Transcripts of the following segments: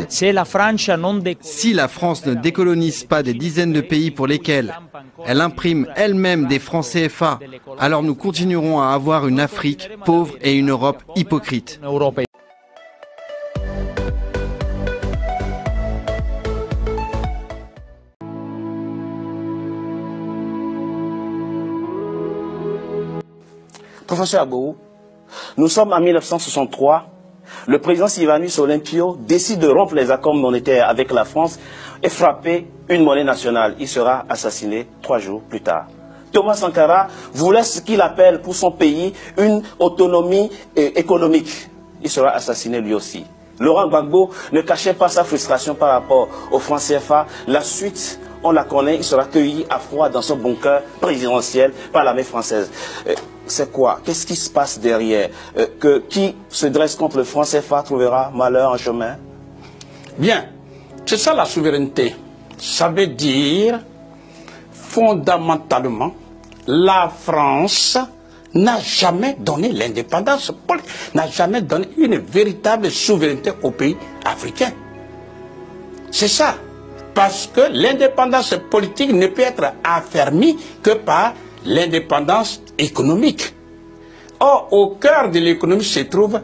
Si la France ne décolonise pas des dizaines de pays pour lesquels elle imprime elle-même des francs CFA, alors nous continuerons à avoir une Afrique pauvre et une Europe hypocrite. Professeur Agbourou, nous sommes en 1963. Le président Sylvanus Olympio décide de rompre les accords monétaires avec la France et frapper une monnaie nationale. Il sera assassiné 3 jours plus tard. Thomas Sankara voulait ce qu'il appelle pour son pays une autonomie économique. Il sera assassiné lui aussi. Laurent Gbagbo ne cachait pas sa frustration par rapport au franc CFA. La suite, on la connaît, il sera cueilli à froid dans son bunker présidentiel par l'armée française. C'est quoi? Qu'est-ce qui se passe derrière? Qui se dresse contre le franc CFA trouvera malheur en chemin? Bien, c'est ça la souveraineté. Ça veut dire, fondamentalement, la France n'a jamais donné l'indépendance, n'a jamais donné une véritable souveraineté aux pays africains. C'est ça. Parce que l'indépendance politique ne peut être affermie que par l'indépendance économique. Or, au cœur de l'économie se trouve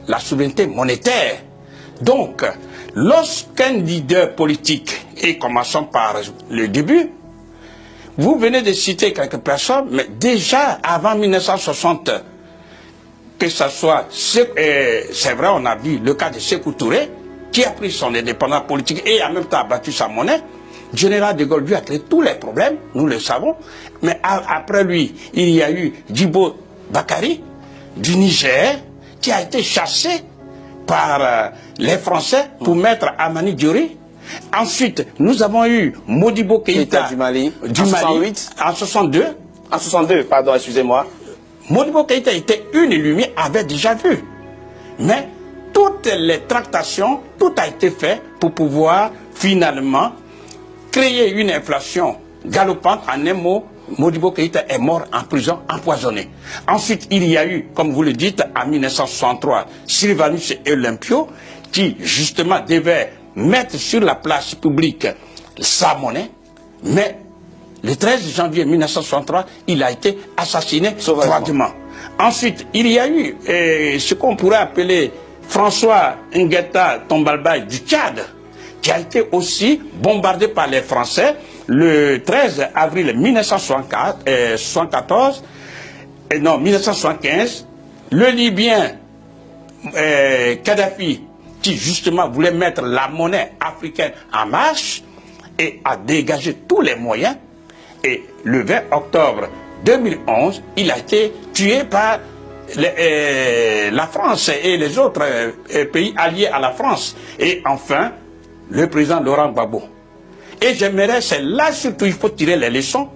la souveraineté monétaire. Donc, lorsqu'un leader politique, et commençons par le début, vous venez de citer quelques personnes, mais déjà avant 1960, que ce soit, c'est vrai, on a vu le cas de Sékou Touré, qui a pris son indépendance politique et en même temps a battu sa monnaie. Général de Gaulle lui a créé tous les problèmes, nous le savons. Mais après lui, il y a eu Djibo Bakary du Niger, qui a été chassé par les Français pour mettre Amani Diori. Ensuite, nous avons eu Modibo Keïta du Mali, en 68, en 62. En 62, pardon, excusez-moi. Modibo Keïta était une lumière, avait déjà vu. Mais toutes les tractations, tout a été fait pour pouvoir finalement créer une inflation galopante. En un mot, Modibo Keïta est mort en prison, empoisonné. Ensuite, il y a eu, comme vous le dites, en 1963, Sylvanus Olympio, qui justement devait mettre sur la place publique sa monnaie, mais le 13 janvier 1963, il a été assassiné froidement. Ensuite, il y a eu ce qu'on pourrait appeler François Nguetta Tombalbaye du Tchad, qui a été aussi bombardé par les Français le 13 avril 1975. Le Libyen Kadhafi, qui justement voulait mettre la monnaie africaine en marche et a dégagé tous les moyens. Et le 20 octobre 2011, il a été tué par la France et les autres pays alliés à la France. Et enfin, le président Laurent Gbagbo. Et j'aimerais, c'est là surtout il faut tirer les leçons.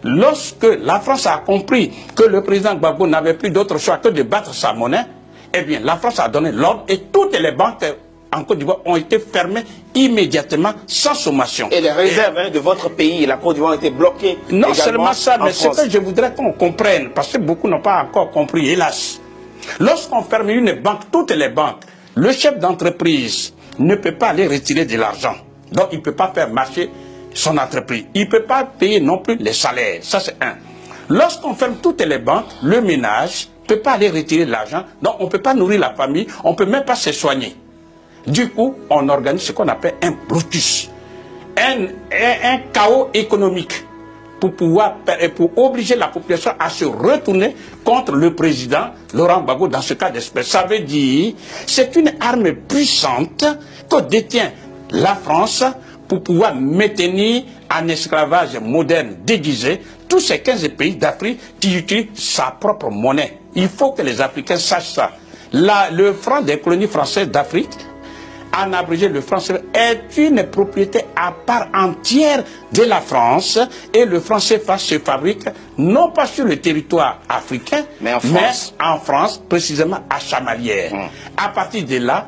Lorsque la France a compris que le président Gbagbo n'avait plus d'autre choix que de battre sa monnaie, eh bien la France a donné l'ordre et toutes les banques en Côte d'Ivoire ont été fermées immédiatement sans sommation. Et les réserves de votre pays, la Côte d'Ivoire, ont été bloquées. Non seulement ça, mais ce que je voudrais qu'on comprenne, parce que beaucoup n'ont pas encore compris, hélas. Lorsqu'on ferme une banque, toutes les banques, le chef d'entreprise ne peut pas aller retirer de l'argent. Donc il ne peut pas faire marcher son entreprise. Il ne peut pas payer non plus les salaires. Ça c'est un. Lorsqu'on ferme toutes les banques, le ménage ne peut pas aller retirer de l'argent. Donc on ne peut pas nourrir la famille, on ne peut même pas se soigner. Du coup, on organise ce qu'on appelle un blocus, un chaos économique pour obliger la population à se retourner contre le président Laurent Gbagbo dans ce cas d'espèce. Ça veut dire c'est une arme puissante que détient la France pour pouvoir maintenir en esclavage moderne déguisé tous ces 15 pays d'Afrique qui utilisent sa propre monnaie. Il faut que les Africains sachent ça. Le franc des colonies françaises d'Afrique, en abrégé le franc CFA, est une propriété à part entière de la France et le franc CFA se fabrique non pas sur le territoire africain, mais en France, précisément à Chamalières. À partir de là,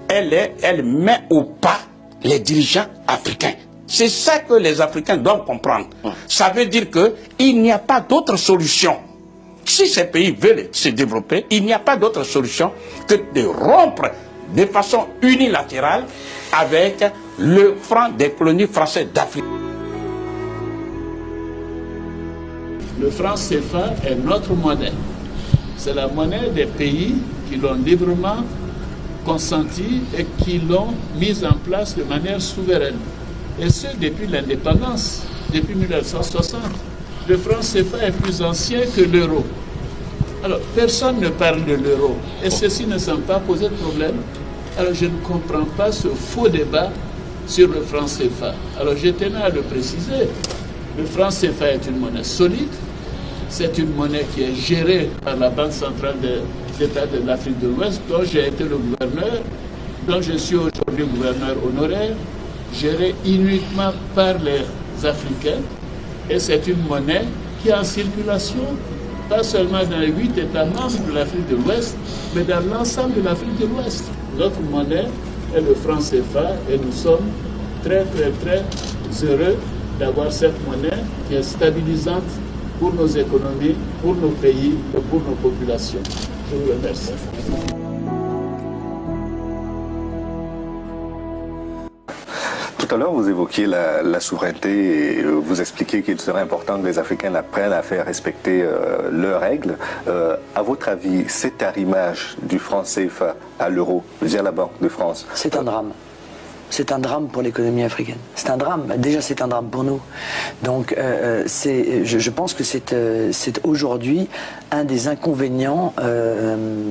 elle met au pas les dirigeants africains. C'est ça que les Africains doivent comprendre. Ça veut dire qu'il n'y a pas d'autre solution. Si ces pays veulent se développer, il n'y a pas d'autre solution que de rompre de façon unilatérale avec le franc des colonies françaises d'Afrique. Le franc CFA est notre monnaie. C'est la monnaie des pays qui l'ont librement consenti et qui l'ont mise en place de manière souveraine. Et ce, depuis l'indépendance, depuis 1960. Le franc CFA est plus ancien que l'euro. Alors, personne ne parle de l'euro. Et ceci ne semble pas poser de problème. Alors, je ne comprends pas ce faux débat sur le franc CFA. Alors, je tenais à le préciser. Le franc CFA est une monnaie solide. C'est une monnaie qui est gérée par la Banque centrale des États de l'Afrique de l'Ouest, dont j'ai été le gouverneur, dont je suis aujourd'hui gouverneur honoraire, gérée uniquement par les Africains. Et c'est une monnaie qui est en circulation, pas seulement dans les 8 États membres de l'Afrique de l'Ouest, mais dans l'ensemble de l'Afrique de l'Ouest. Notre monnaie est le franc CFA et nous sommes très heureux d'avoir cette monnaie qui est stabilisante pour nos économies, pour nos pays et pour nos populations. Je vous remercie. Tout à l'heure, vous évoquiez la souveraineté et vous expliquiez qu'il serait important que les Africains apprennent à faire respecter leurs règles. À votre avis, cet arrimage du franc CFA à l'euro via la Banque de France... C'est un drame. C'est un drame pour l'économie africaine. C'est un drame. Déjà, c'est un drame pour nous. Donc, je pense que c'est aujourd'hui un des inconvénients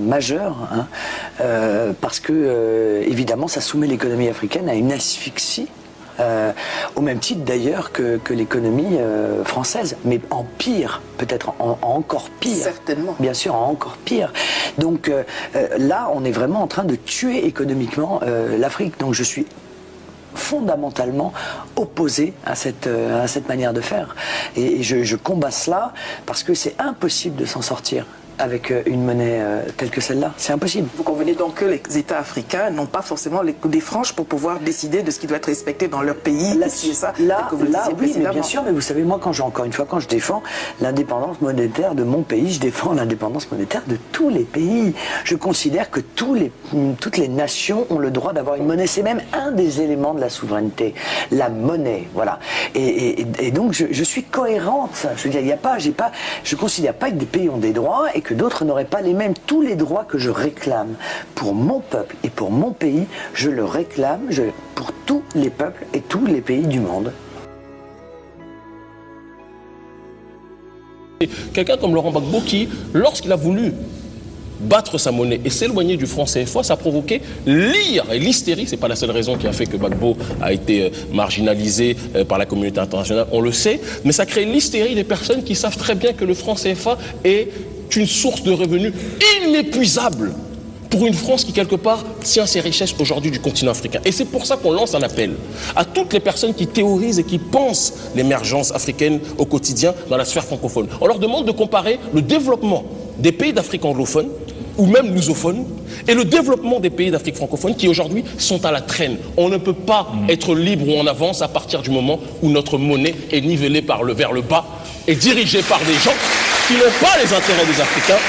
majeurs, hein, parce que, évidemment, ça soumet l'économie africaine à une asphyxie. Au même titre d'ailleurs que l'économie française, mais en pire, peut-être en encore pire. Certainement. Bien sûr, en encore pire. Donc là, on est vraiment en train de tuer économiquement l'Afrique. Donc je suis fondamentalement opposé à cette manière de faire. Et je combats cela parce que c'est impossible de s'en sortir avec une monnaie telle que celle-là. C'est impossible. Vous convenez donc que les États africains n'ont pas forcément les coups des franches pour pouvoir décider de ce qui doit être respecté dans leur pays. C'est ça. Là, oui, mais bien sûr, mais vous savez, moi, quand je défends l'indépendance monétaire de mon pays, je défends l'indépendance monétaire de tous les pays. Je considère que toutes les nations ont le droit d'avoir une monnaie. C'est même un des éléments de la souveraineté. La monnaie, voilà. Et donc, je suis cohérente. Je veux dire, je considère pas que des pays ont des droits et que d'autres n'auraient pas les mêmes. Tous les droits que je réclame pour mon peuple et pour mon pays, je le réclame pour tous les peuples et tous les pays du monde. Quelqu'un comme Laurent Gbagbo qui, lorsqu'il a voulu battre sa monnaie et s'éloigner du franc CFA, ça a provoqué l'ire et l'hystérie. C'est pas la seule raison qui a fait que Gbagbo a été marginalisé par la communauté internationale, on le sait, mais ça crée l'hystérie des personnes qui savent très bien que le franc CFA est une source de revenus inépuisable pour une France qui, quelque part, tient ses richesses aujourd'hui du continent africain. Et c'est pour ça qu'on lance un appel à toutes les personnes qui théorisent et qui pensent l'émergence africaine au quotidien dans la sphère francophone. On leur demande de comparer le développement des pays d'Afrique anglophone ou même lusophones et le développement des pays d'Afrique francophone qui aujourd'hui sont à la traîne. On ne peut pas être libre ou en avance à partir du moment où notre monnaie est nivellée vers le bas et dirigée par des gens qui n'ont pas les intérêts des Africains.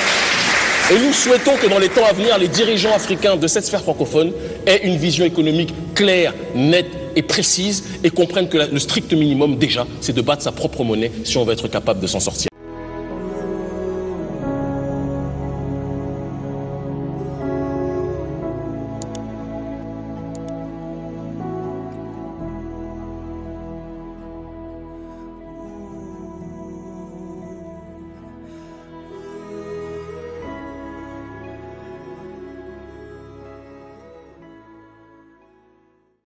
Et nous souhaitons que dans les temps à venir, les dirigeants africains de cette sphère francophone aient une vision économique claire, nette et précise et comprennent que le strict minimum déjà, c'est de battre sa propre monnaie si on veut être capable de s'en sortir.